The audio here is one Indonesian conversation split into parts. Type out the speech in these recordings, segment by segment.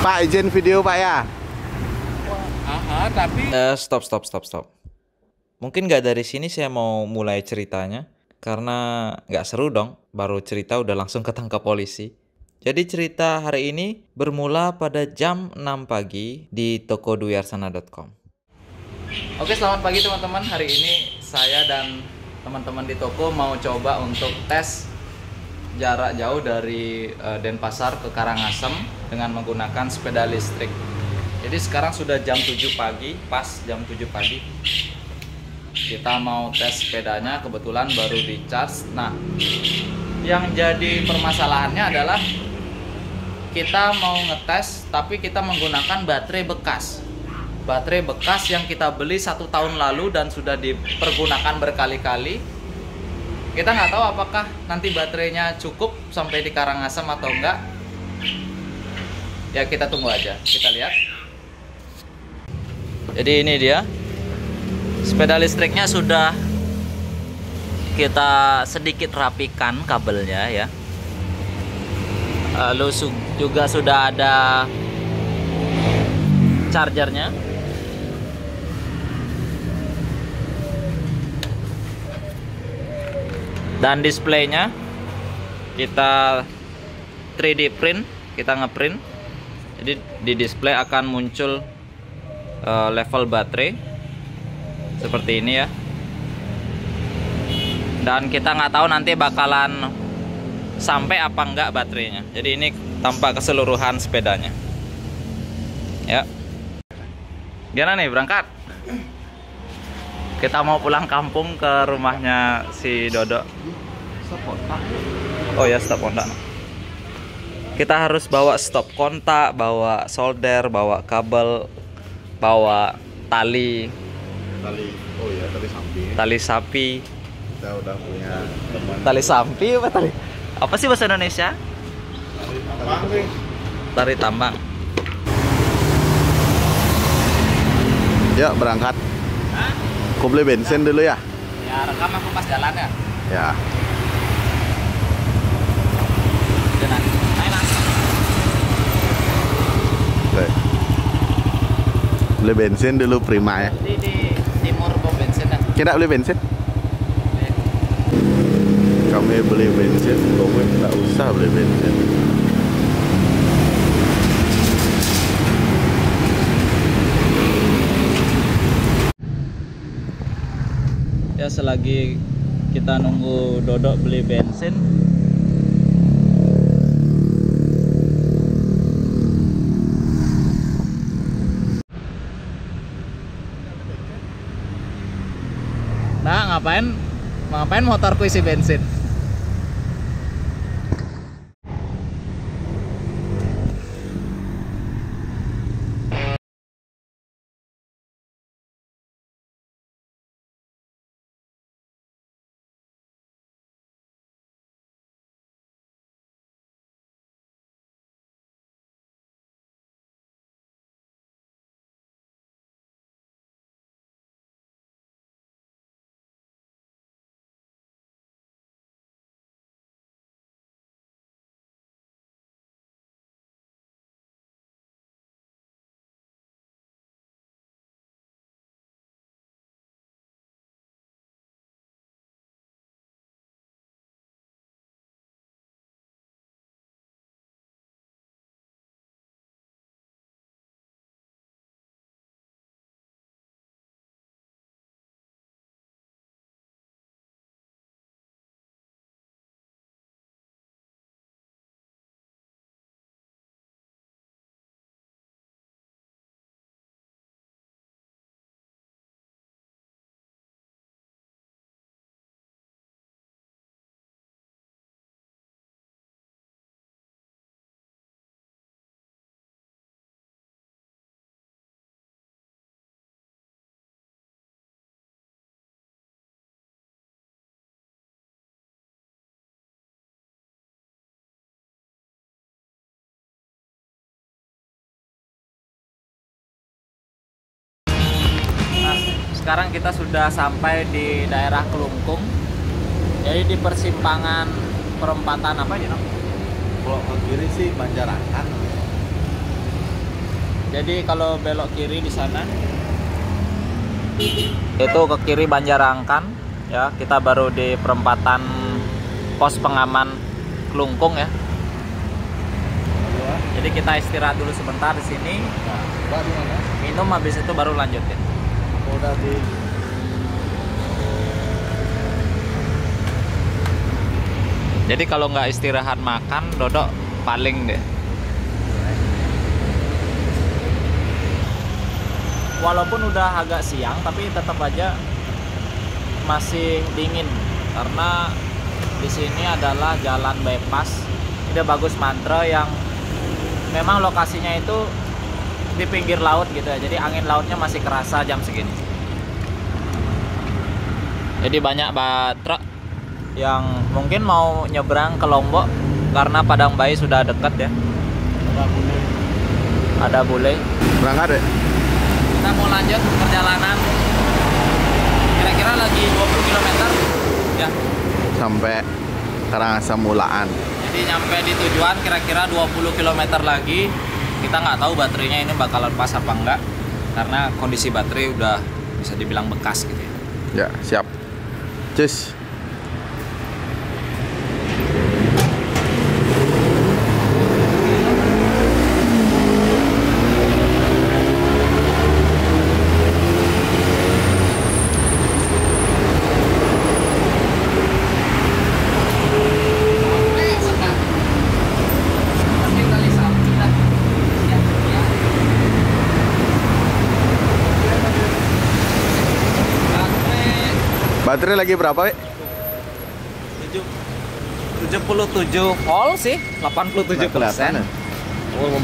Pak, izin video Pak ya. Tapi stop. Mungkin nggak dari sini saya mau mulai ceritanya, karena nggak seru dong. Baru cerita udah langsung ketangkap polisi. Jadi cerita hari ini bermula pada jam 6 pagi di toko duyarsana.com. Oke, selamat pagi teman-teman. Hari ini saya dan teman-teman di toko mau coba untuk tes jarak jauh dari Denpasar ke Karangasem dengan menggunakan sepeda listrik. Jadi sekarang sudah jam 7 pagi, pas jam 7 pagi. Kita mau tes sepedanya, kebetulan baru di charge. Nah, yang jadi permasalahannya adalah kita mau ngetes tapi kita menggunakan baterai bekas. Baterai bekas yang kita beli 1 tahun lalu dan sudah dipergunakan berkali-kali. Kita nggak tahu apakah nanti baterainya cukup sampai di Karangasem atau enggak. Ya kita tunggu aja, kita lihat. Jadi ini dia, sepeda listriknya sudah kita sedikit rapikan kabelnya ya. Lalu juga sudah ada chargernya. Dan displaynya kita 3D print, kita ngeprint. Jadi di display akan muncul level baterai seperti ini ya. Dan kita nggak tahu nanti bakalan sampai apa enggak baterainya. Jadi ini tampak keseluruhan sepedanya. Ya. Gimana nih, berangkat? Kita mau pulang kampung ke rumahnya si Dodo. Oh ya, stop kontak. Kita harus bawa stop kontak, bawa solder, bawa kabel, bawa tali. Oh ya, tali sapi. Tali sapi. Kita udah punya teman. Tali sapi apa tali? Apa sih bahasa Indonesia? Tali tambang. Yuk berangkat. Aku beli bensin dulu ya. Ya, rekam aku pas jalan ya. Ya. Oke. Beli bensin dulu prima ya. Di timur pom bensin ya. Kita beli bensin. Kami beli bensin, kamu nggak usah beli bensin. Ya, selagi kita nunggu Dodo beli bensin, nah ngapain motorku isi bensin? Sekarang kita sudah sampai di daerah Kelungkung. Jadi di persimpangan perempatan apa ini, Nok? Kalau ke kiri sih Banjarakan. Jadi kalau belok kiri di sana itu ke kiri Banjarangkan ya. Kita baru di perempatan pos pengaman Klungkung ya. Jadi kita istirahat dulu sebentar di sini. Minum habis itu baru lanjutin. Udah di Jadi kalau nggak istirahat makan, Dodok paling deh. Walaupun udah agak siang, tapi tetap aja masih dingin karena di sini adalah jalan bypass. Ini bagus mantra yang memang lokasinya itu di pinggir laut gitu ya. Jadi angin lautnya masih kerasa jam segini. Jadi banyak truk yang mungkin mau nyebrang ke Lombok karena Padang Bayi sudah dekat ya. Ada bule. berangkat ya? Kita mau lanjut perjalanan. Kira-kira lagi 20 km ya. Sampai Karangasem Mulaan. Jadi nyampe di tujuan kira-kira 20 km lagi. Kita nggak tahu baterainya ini bakalan pas apa enggak karena kondisi baterai udah bisa dibilang bekas gitu ya. Ya, siap. Cus. Baterai lagi berapa, Wek? 77 volt sih, 87%. Oh,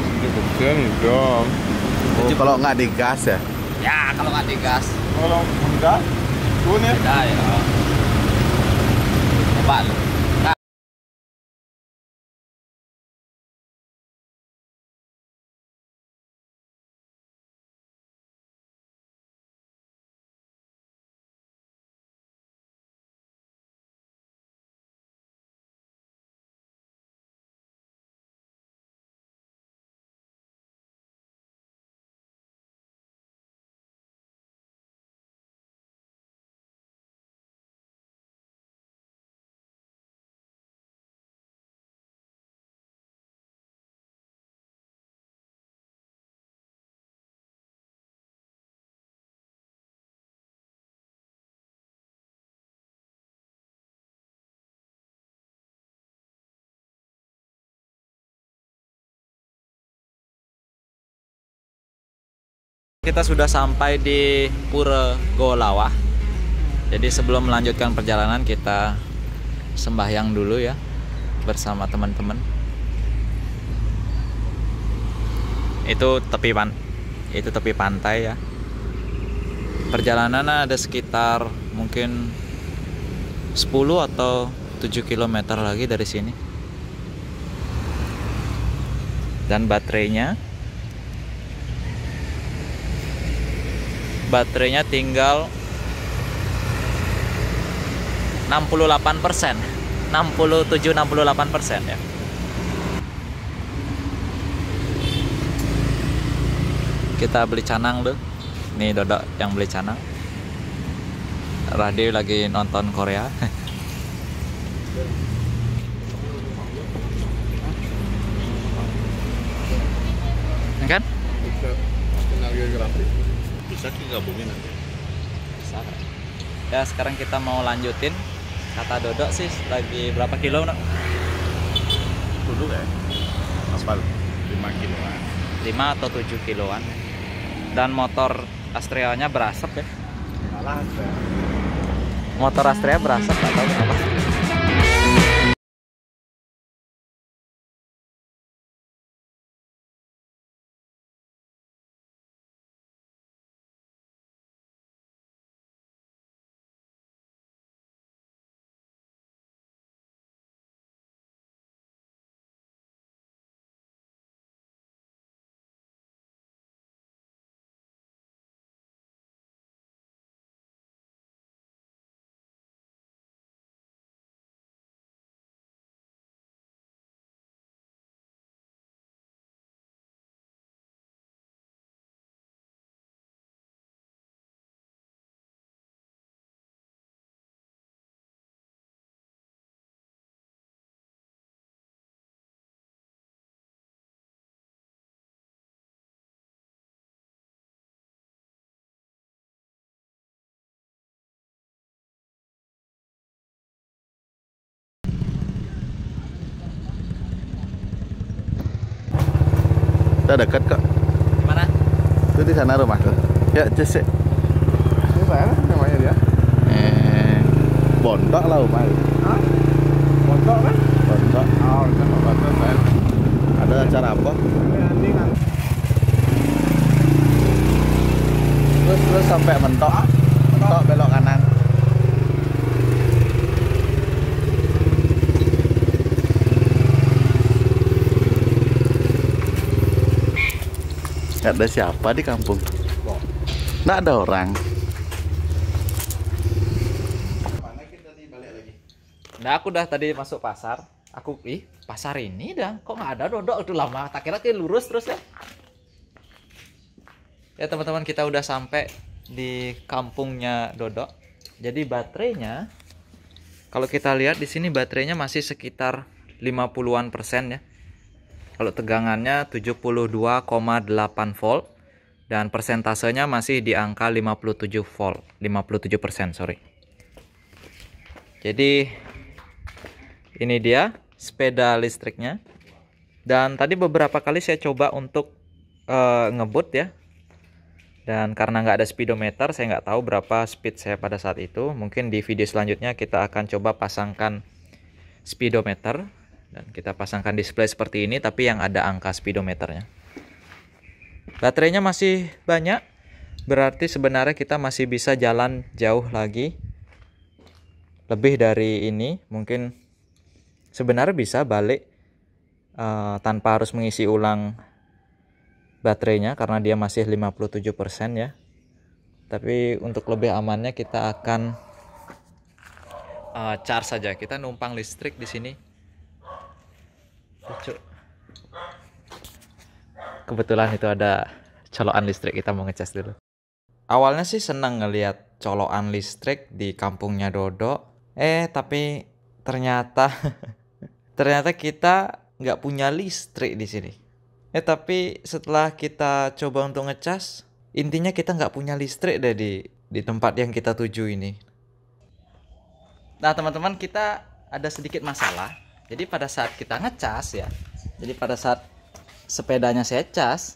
dong. Oh, kalau nggak digas ya? Ya, kalau nggak digas. Kalau enggak, ya. Beda ya. Coba lu. Nah, kita sudah sampai di Pura Golawah. Jadi sebelum melanjutkan perjalanan kita sembahyang dulu ya bersama teman-teman. Itu tepi pantai ya. Perjalanan ada sekitar mungkin 10 atau 7 km lagi dari sini. Dan baterainya tinggal 68%, 67-68% ya. Kita beli canang dulu. Nih Dodok yang beli canang. Radio lagi nonton Korea. Kan? Kenal geografi. Bisa gabungin nanti. Bisa. Ya sekarang kita mau lanjutin. Kata Dodok sih lagi berapa kilo nak? Dulu ya. Aspal 5 kiloan. 5 atau 7 kiloan. Dan motor Astrea-nya berasap ya. Salah, Motor Astrea berasap, nggak tahu kenapa. Udah dekat kok. Mana? Itu di sana rumahku. Ya, cek. Ini mana namanya dia? Bondok lah rumah. Hah? Pondok kan? Bondok. Oh, itu pondok kan. Ada acara apa? Ini anjing kan. Terus sampai mentok. Mentok belok kanan. Gak ada siapa di kampung. Nggak ada orang. Nah, aku udah tadi masuk pasar. Pasar ini dah. Kok nggak ada Dodok? Udah lama. Tak kira kayak lurus terus ya. Ya teman-teman, kita udah sampai di kampungnya Dodok. Jadi baterainya, kalau kita lihat di sini baterainya masih sekitar 50-an% ya. Kalau tegangannya 72,8 volt dan persentasenya masih di angka 57 volt, 57%, sorry. Jadi ini dia sepeda listriknya. Dan tadi beberapa kali saya coba untuk ngebut ya. Dan karena nggak ada speedometer, saya nggak tahu berapa speed saya pada saat itu. Mungkin di video selanjutnya kita akan coba pasangkan speedometer. Dan kita pasangkan display seperti ini, tapi yang ada angka speedometernya. Baterainya masih banyak, berarti sebenarnya kita masih bisa jalan jauh lagi. Lebih dari ini, mungkin sebenarnya bisa balik tanpa harus mengisi ulang baterainya karena dia masih 57% ya. Tapi untuk lebih amannya kita akan charge saja. Kita numpang listrik di sini. Kebetulan itu ada colokan listrik, kita mau ngecas dulu. Awalnya sih senang ngelihat colokan listrik di kampungnya Dodok. Tapi ternyata kita nggak punya listrik di sini. Tapi setelah kita coba untuk ngecas, intinya kita nggak punya listrik deh di tempat yang kita tuju ini. Nah teman-teman, kita ada sedikit masalah. Jadi pada saat kita ngecas ya, jadi pada saat sepedanya saya cas,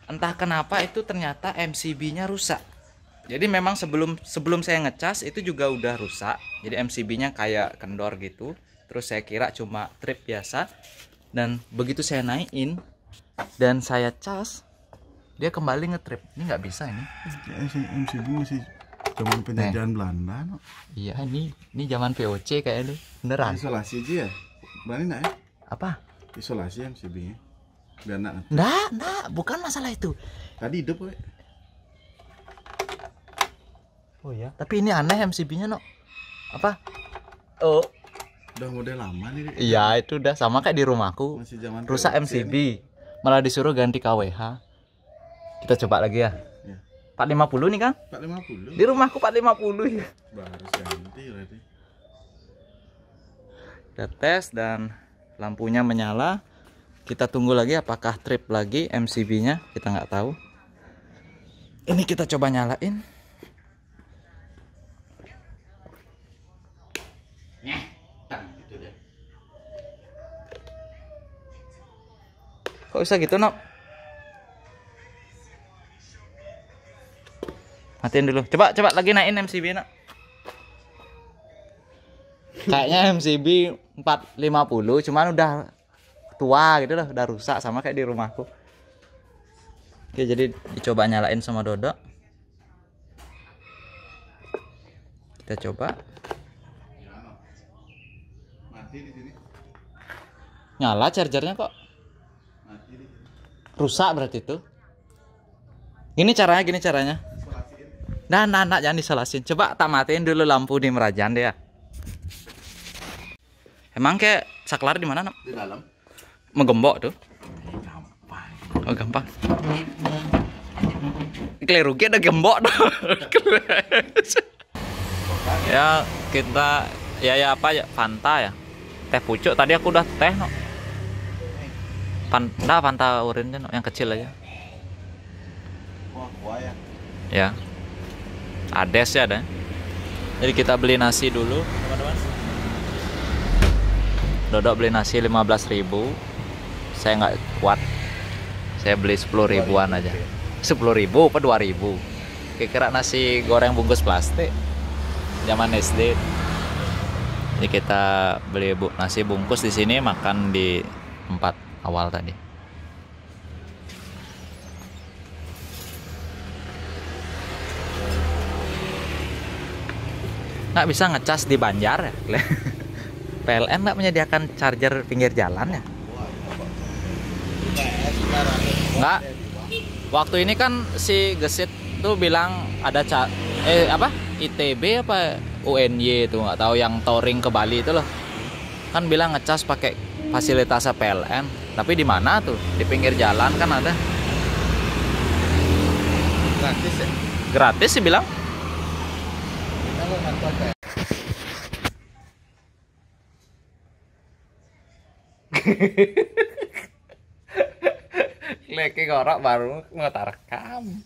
entah kenapa itu ternyata MCB-nya rusak. Jadi memang sebelum saya ngecas itu juga udah rusak. Jadi MCB-nya kayak kendor gitu. Terus saya kira cuma trip biasa. Dan begitu saya naikin dan saya cas, dia kembali ngetrip. Ini nggak bisa ini. MCB masih zaman penjajahan Belanda. No? Iya, ini zaman VOC kayaknya deh. Beneran. Isolasi aja ya? Berani nggak ya? Apa? Isolasi MCB-nya. Biar nggak. Nggak, bukan masalah itu. Tadi hidup kok. Oh ya. Tapi ini aneh MCB-nya, no. Apa? Oh. Udah model lama nih. Iya, itu udah sama kayak di rumahku. Masih zaman rusak MCB. Ini. Malah disuruh ganti KWH. Kita coba lagi ya. 450 nih, Kang? 450. Di rumahku 450 ya. Harus ganti berarti. Kita tes dan lampunya menyala. Kita tunggu lagi apakah trip lagi MCB-nya, kita nggak tahu. Ini kita coba nyalain. Kok bisa gitu, Nok? Matiin dulu. Coba lagi naikin MCB, Nok. Kayaknya MCB 450, cuman udah tua gitu loh, udah rusak sama kayak di rumahku. Oke, jadi dicoba nyalain sama Dodok. Kita coba. Mati di sini. Nyala chargernya kok. Mati di sini. Rusak berarti itu. Gini caranya. Nah, jangan disolasin. Coba tak matiin dulu lampu di Merajan deh ya. Emang kayak saklar di mana, Nok? Di dalam. Menggembok tuh. Gampang. Oh, gampang. Kleru ada gembok tuh. Ya, kita ya apa ya? Fanta ya. Teh pucuk tadi aku udah teh, Nok. Fanta orange, Nok, yang kecil aja. Wah ya. Ya. Ades ya ada. Jadi kita beli nasi dulu, teman-teman. Dodok beli nasi 15.000 saya nggak kuat. Saya beli 10 ribuan aja. 10 ribu apa 2 ribu? Kira nasi goreng bungkus plastik zaman SD. Jadi kita beli nasi bungkus di sini, makan di tempat awal tadi. Nggak bisa ngecas di Banjar ya? PLN nggak menyediakan charger pinggir jalan ya? Nggak. Waktu ini kan si Gesit tuh bilang ada ITB apa UNY itu, nggak tahu, yang touring ke Bali itu loh. Kan bilang ngecas pakai fasilitas PLN. Tapi di mana tuh? Di pinggir jalan kan ada. Gratis ya? Gratis sih bilang. Kalau kantor kayak Leki ngorok baru ngerekam.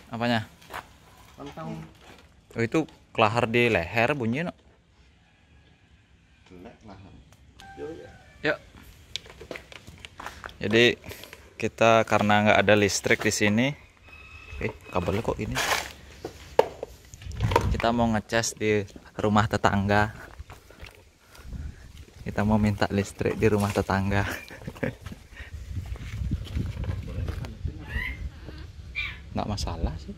Apanya? Oh, itu kelahar di leher bunyi no. Yuk. Jadi kita karena nggak ada listrik di sini, kabelnya kok ini. Kita mau ngecas di rumah tetangga. Kita mau minta listrik di rumah tetangga. Nggak masalah sih.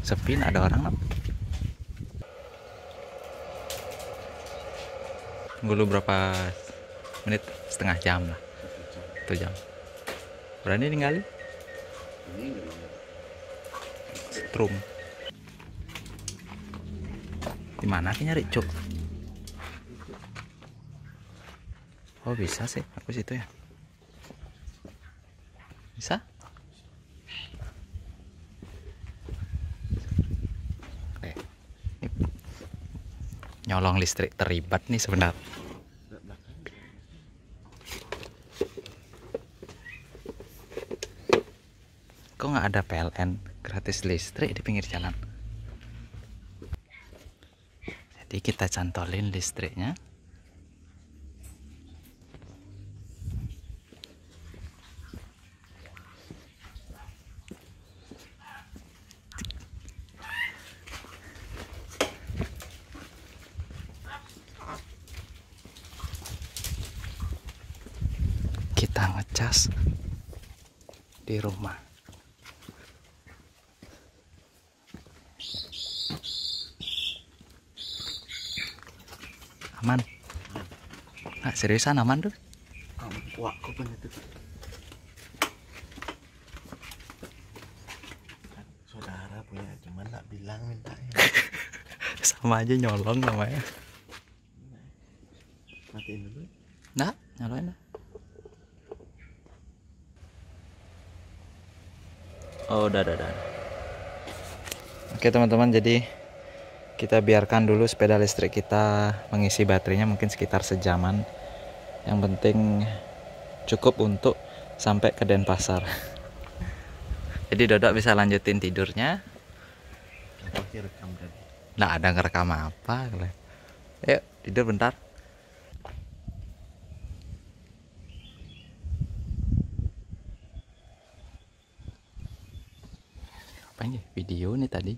Sepi, nggak ada orang. Tunggu dulu berapa menit, setengah jam lah, 1 jam. Berani ninggalin? Strum. Di mana sih nyari cuk? Oh bisa sih, aku situ ya. Bisa? Oke. Nyolong listrik terlibat nih sebenarnya. Kok nggak ada PLN gratis listrik di pinggir jalan? Jadi kita cantolin listriknya. Kita ngecas di rumah. Aman. Nggak, seriusan aman tuh. wah, kok punya tuh. Saudara punya, cuman nggak bilang mintanya. Sama aja nyolong namanya. Matiin dulu. Nah, nyalain dah. Oh, udah. Oke teman-teman, jadi kita biarkan dulu sepeda listrik kita mengisi baterainya mungkin sekitar sejaman. Yang penting cukup untuk sampai ke Denpasar. Jadi Dodok bisa lanjutin tidurnya. Oke, rekam tadi. Nggak ada ngerekam apa. Ayo tidur bentar. Apa ini video nih tadi?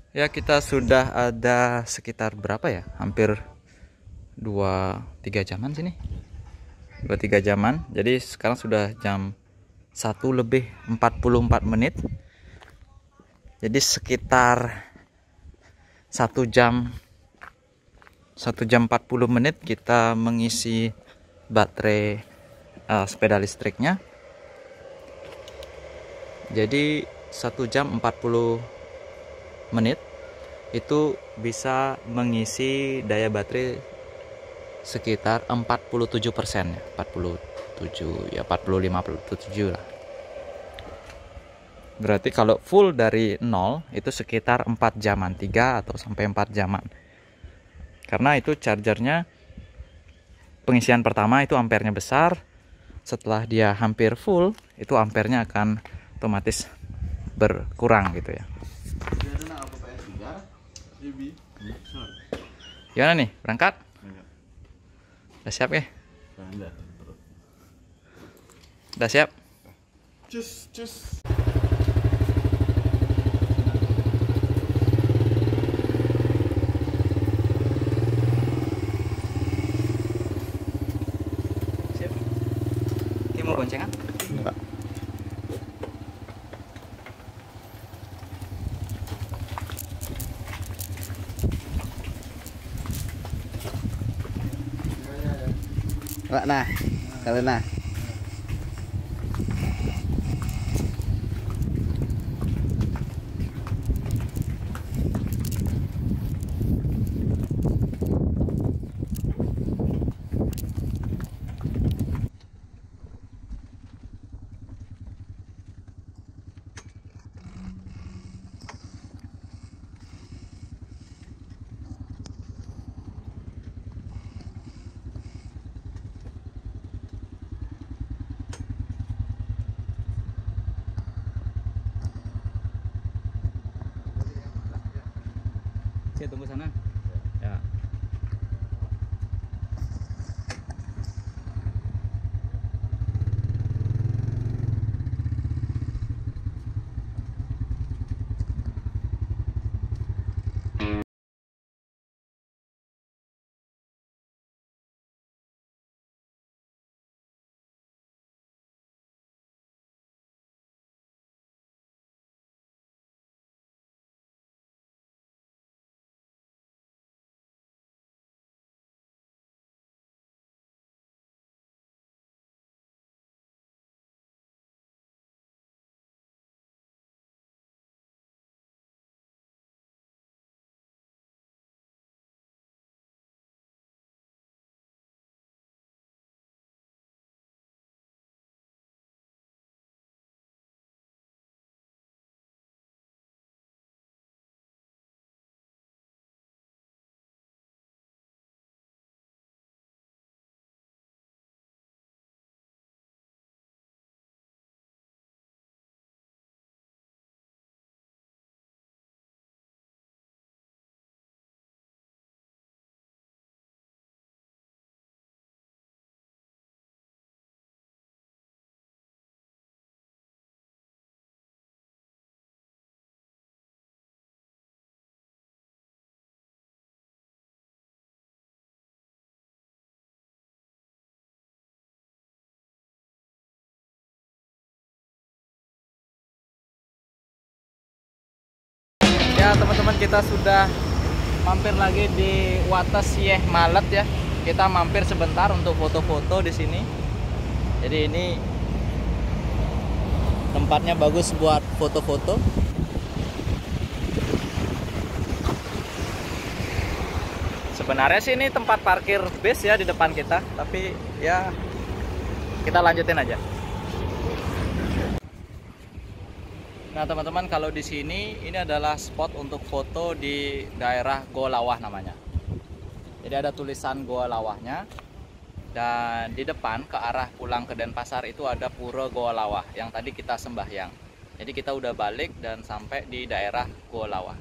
Ya, kita sudah ada sekitar berapa ya? Hampir 2-3 jaman sini. 2-3 jaman. Jadi sekarang sudah jam 1:44. Jadi sekitar 1 jam 40 menit kita mengisi baterai sepeda listriknya. Jadi 1 jam 40 menit itu bisa mengisi daya baterai sekitar 47% ya, 47 ya, 45-47 lah. Berarti kalau full dari 0 itu sekitar 4 jaman, 3 atau sampai 4 jaman. Karena itu chargernya pengisian pertama itu ampernya besar, setelah dia hampir full, itu ampernya akan otomatis berkurang gitu ya. Gimana nih, berangkat? Udah siap ya? Udah siap? Cus. Siap. Oke, mau boncengan? Enggak. Enggak nah. Kalian nah. Saya tunggu sana. Ya. Ya teman-teman, kita sudah mampir lagi di Wates Sieh Malet ya. Kita mampir sebentar untuk foto-foto di sini. Jadi ini tempatnya bagus buat foto-foto. Sebenarnya sih ini tempat parkir bis ya di depan kita, tapi ya kita lanjutin aja. Nah teman-teman, kalau di sini ini adalah spot untuk foto di daerah Goa Lawah namanya. Jadi ada tulisan Goa Lawahnya, dan di depan ke arah pulang ke Denpasar itu ada Pura Goa Lawah yang tadi kita sembahyang. Jadi kita udah balik dan sampai di daerah Goa Lawah.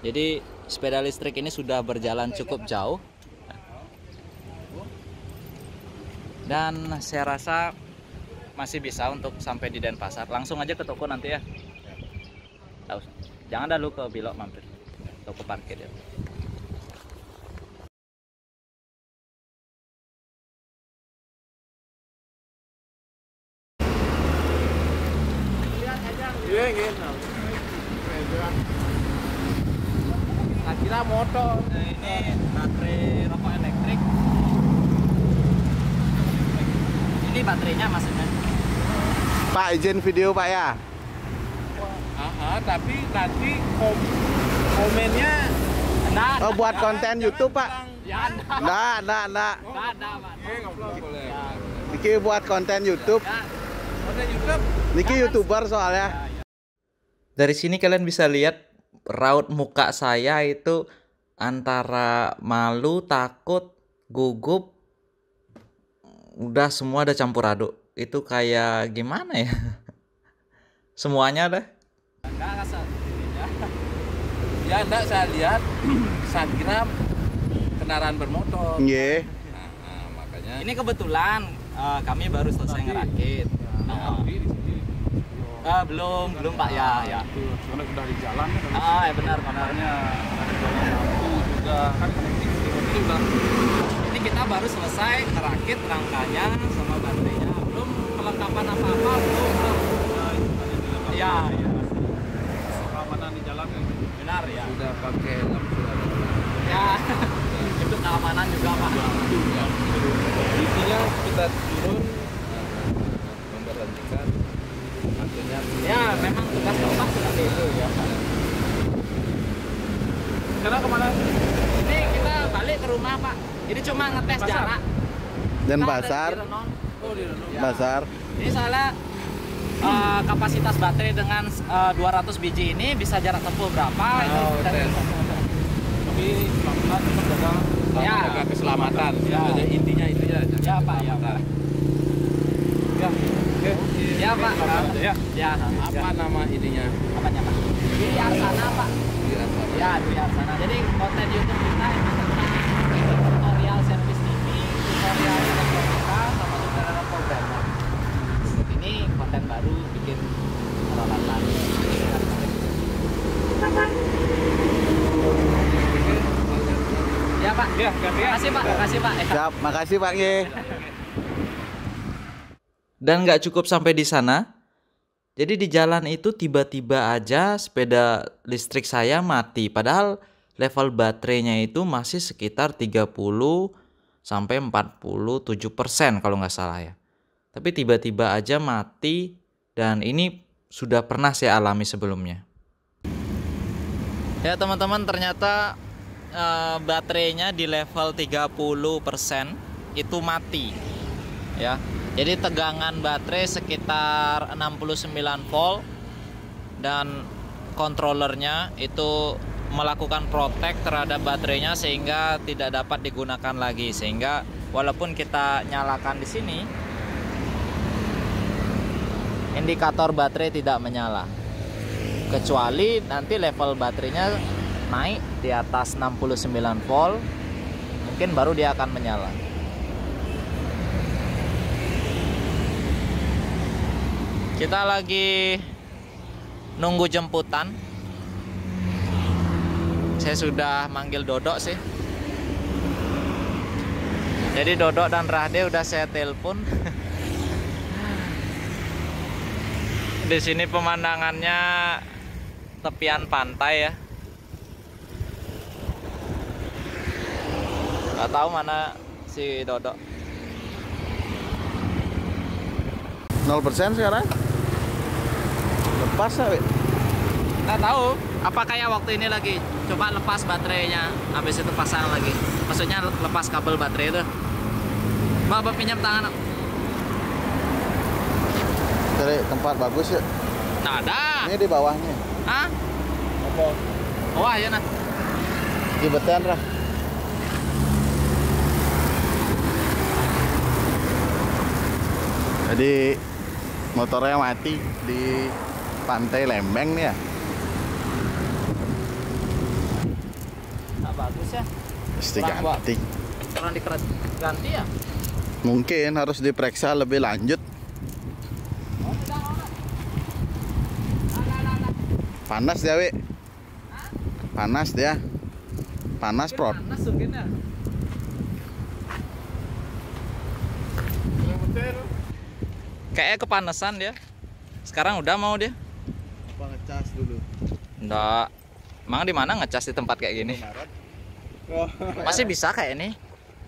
Jadi sepeda listrik ini sudah berjalan cukup jauh, dan saya rasa masih bisa untuk sampai di Denpasar. Langsung aja ke toko nanti ya. Tahu, jangan dulu ke Bilok, mampir toko parkir ya. Iya, gitu. Tak kira motor. Nah, ini baterai rokok elektrik. Ini baterainya maksudnya. Pak, izin video Pak ya. Tapi nanti komennya Oh, buat konten YouTube Pak. Ya, Nggak. ada, Pak. boleh. Niki buat konten YouTube. Konten YouTube. Niki YouTuber soalnya. Dari sini kalian bisa lihat raut muka saya itu antara malu, takut, gugup, udah semua ada campur aduk. Itu kayak gimana ya? Semuanya ada. Enggak kasar. Ya enggak, saya lihat saya kira kendaraan bermotor. Iya. Nah, makanya Ini kebetulan kami baru selesai ngerakit. di sini. Belum Pak ya. Karena sudah di jalan kan. Ya benar. Juga kan konektivitas udah. Ini kita baru selesai ngerakit rangkanya sama baterainya. Belum perlengkapan apa-apa, belum. Iya. Keamanan di jalan kan. Benar ya. Sudah pakai helm sudah. Ya. Itu keamanan juga, Pak. Intinya kita turun memberhentikan akhirnya Ya, memang tugas Bapak seperti itu ya. karena kemana? Ini kita balik ke rumah, Pak. Ini cuma ngetes Pasar? jarak. Dan Kita pasar, di Renon. Oh di Renung. Ya. pasar. Ini soalnya kapasitas baterai dengan 200 biji ini bisa jarak tempuh berapa? Oh, tes. Tapi selamat tetap jaga. Ya. Jaga keselamatan. Ya. Jadi intinya itu ya. jaga Ya, Pak, ya, Pak. Ya. Oke. Ya, Pak. Ya. Ya. Apa nama ininya? Apanya, Pak? Di Arsana, Pak. Di Arsana. Ya, di Arsana. Jadi konten YouTube kita ini tentang tutorial service TV, tutorial elektronika, sama tutorial programmer. Ini konten baru bikin peralatan. Ya, Pak. Ya, ganti ya. Makasih, Pak. Makasih, Pak. Siap, makasih Pak Ye. Dan nggak cukup sampai di sana. Jadi di jalan itu tiba-tiba aja sepeda listrik saya mati. Padahal level baterainya itu masih sekitar 30 sampai 47% kalau nggak salah ya. Tapi tiba-tiba aja mati dan ini sudah pernah saya alami sebelumnya. Ya teman-teman, ternyata baterainya di level 30% itu mati. Ya. Jadi tegangan baterai sekitar 69 volt dan controllernya itu melakukan protect terhadap baterainya sehingga tidak dapat digunakan lagi, sehingga walaupun kita nyalakan di sini indikator baterai tidak menyala kecuali nanti level baterainya naik di atas 69 volt, mungkin baru dia akan menyala. Kita lagi nunggu jemputan. Saya sudah manggil Dodok sih. Jadi Dodok dan Rahde udah saya telepon. Di sini pemandangannya tepian pantai ya. Gak tahu mana si Dodok. 0% sekarang? Lepas ya, Wik? Nggak tahu. Apa kayak waktu ini lagi? Coba lepas baterainya, habis itu pasang lagi. Maksudnya lepas kabel baterai itu. Bapak pinjam tangan. Cari tempat bagus ya. Nggak ada. Ini di bawahnya. Hah? Apa? Oh ayo nah. Gibetan lah. Jadi motornya mati di pantai Lembeng nih ya. Nggak bagus ya. Mesti Kurang, Pak. ganti. Kurang diganti ya. Mungkin harus diperiksa lebih lanjut. Oh tidak mau. Panas dia, Wi. Panas dia. Panas, Prot. Panas mungkin ya. Kayaknya kepanasan dia. Sekarang udah mau dia. Apa ngecas dulu? Enggak. Emang di mana ngecas di tempat kayak gini? Oh, Masih bisa kayak ini.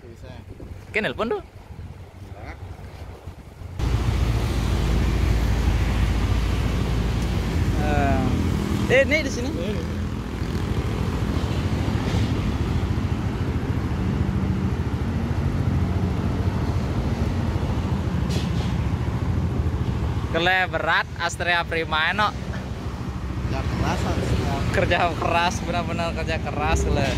bisa. Oke, nelpon tuh. Ini di sini. Kele berat Astrea Prima no. Ya keras harusnya. Kerja keras, benar-benar kerja keras le.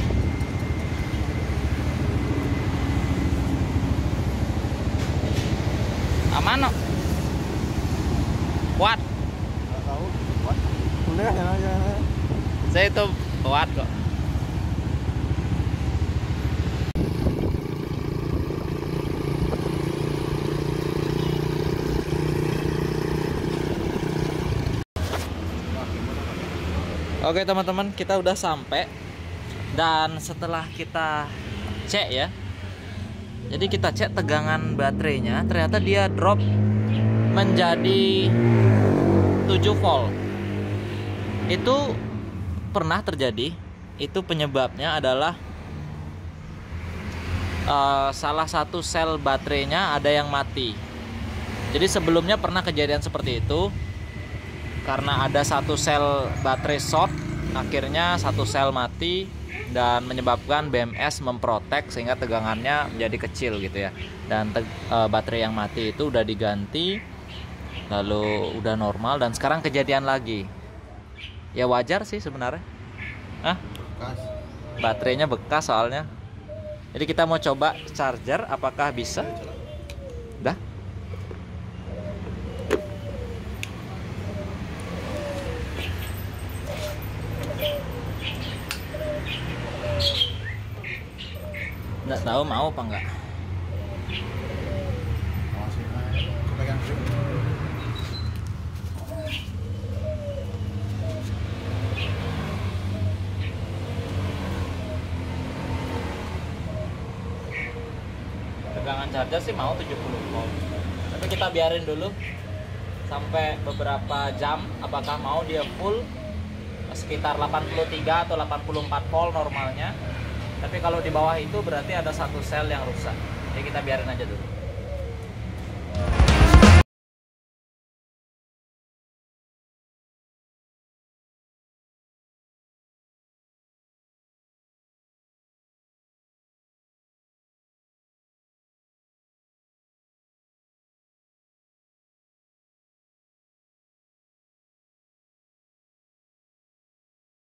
Aman no? Kuat. Nggak tahu. What? Kuliah ya aja. Saya itu kuat kok. Oke teman-teman, kita udah sampai. Dan setelah kita cek ya, jadi kita cek tegangan baterainya, ternyata dia drop menjadi 7 volt. Itu pernah terjadi. Itu penyebabnya adalah salah satu sel baterainya ada yang mati. Jadi sebelumnya pernah kejadian seperti itu. Karena ada satu sel baterai short, akhirnya satu sel mati dan menyebabkan BMS memprotek sehingga tegangannya menjadi kecil gitu ya. Dan baterai yang mati itu udah diganti, lalu udah normal, dan sekarang kejadian lagi. Ya wajar sih sebenarnya. Bekas. Baterainya bekas soalnya. Jadi kita mau coba charger, apakah bisa? Dah. Nggak tahu mau apa enggak. Awasin aja. Pegang sih. Tegangan charger sih mau 70 volt. Tapi kita biarin dulu sampai beberapa jam, apakah mau dia full sekitar 83 atau 84 volt normalnya. Tapi kalau di bawah itu berarti ada satu sel yang rusak. Jadi kita biarin aja dulu.